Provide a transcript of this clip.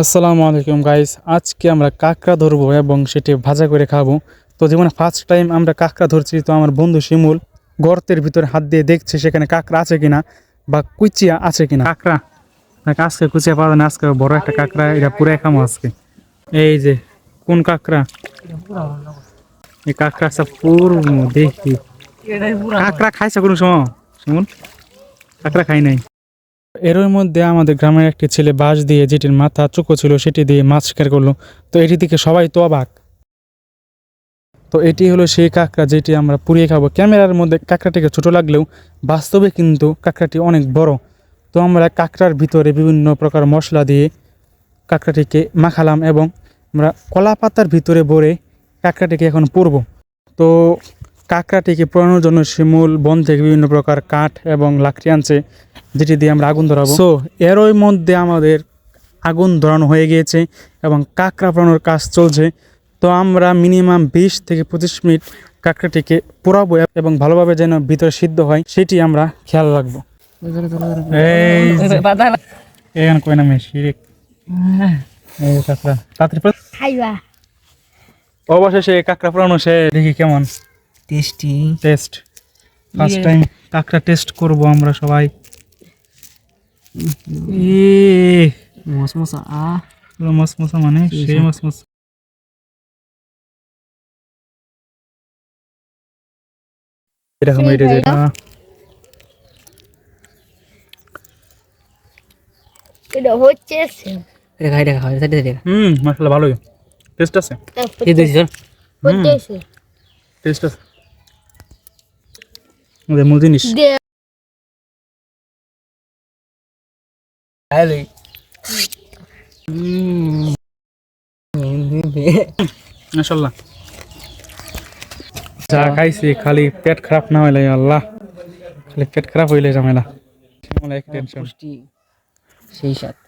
আসসালামু আলাইকুম গাইস, আজকে আমরা কাঁকড়া ধরবো এবং সেটি ভাজা করে খাবো। তো জীবনে ফার্স্ট টাইম আমরা কাঁকড়া ধরছি। তো আমার বন্ধু শিমুল গর্তের ভিতরে হাত দিয়ে দেখছে সেখানে কাঁকড়া আছে কিনা বা কুচিয়া আছে কিনা। কাঁকড়া দেখ, আজকে কুচিয়া পাওয়া যায় না, আজকে বড় একটা কাঁকড়া, এটা পুরো খামো আজকে। এই যে কোন কাঁকড়া, এই কাঁকড়া সব পুরনো দেখি। কাঁকড়া খাইছে কোনো সময় শিমুল? কাঁকড়া খাই নাই। এরই মধ্যে আমাদের গ্রামের একটি ছেলে বাঁশ দিয়ে, যেটির মাথা চুকো ছিল, সেটি দিয়ে মাছ শিকার করলো। তো এটি থেকে সবাই তো অবাক। তো এটি হলো সেই কাঁকড়া যেটি আমরা পুড়িয়ে খাবো। ক্যামেরার মধ্যে কাঁকড়াটিকে ছোট লাগলেও বাস্তবে কিন্তু কাঁকড়াটি অনেক বড়। তো আমরা কাঁকড়ার ভিতরে বিভিন্ন প্রকার মশলা দিয়ে কাঁকড়াটিকে মাখালাম এবং আমরা কলা পাতার ভিতরে ভরে কাঁকড়াটিকে এখন পুড়বো। তো কাঁকড়াটিকে পোড়ানোর জন্য শিমুল বন থেকে বিভিন্ন প্রকার কাঠ এবং লাকড়ি আনছে, যেটি দিয়ে আমরা আগুন ধরাবো। সো এরই মধ্যে আমাদের আগুন ধরানো হয়ে গিয়েছে এবং কাঁকড়া পোড়ানোর কাজ চলছে। তো আমরা মিনিমাম 20 থেকে 25 মিনিট কাঁকড়াটিকে পোড়াবো এবং ভালোভাবে যেন ভিতরে সিদ্ধ হয় সেটি আমরা খেয়াল রাখবো। এখানে কই নামে শিরিক এই কাঁকড়া তাড়াতাড়ি খাইবা অবশেষে কাঁকড়া পোড়ানো সে, দেখি কেমন টেস্টি টেস্ট। ফার্স্ট টাইম কাঁকড়া টেস্ট করব আমরা সবাই। মসমসা পুরো মসমসা, মানে সেই মসমস। এরকম এটা যেটা এটা হচ্ছে দেখা মশলা ভালোই টেস্ট আছে। হচ্ছে টেস্ট আছে, ওদের মূল জিনিস। মাশাআল্লাহ, যা খাইছি খালি পেট খারাপ না হইলে আল্লাহ, খালি পেট খারাপ হইলে ঝামেলা। টেনশন সেই সাথে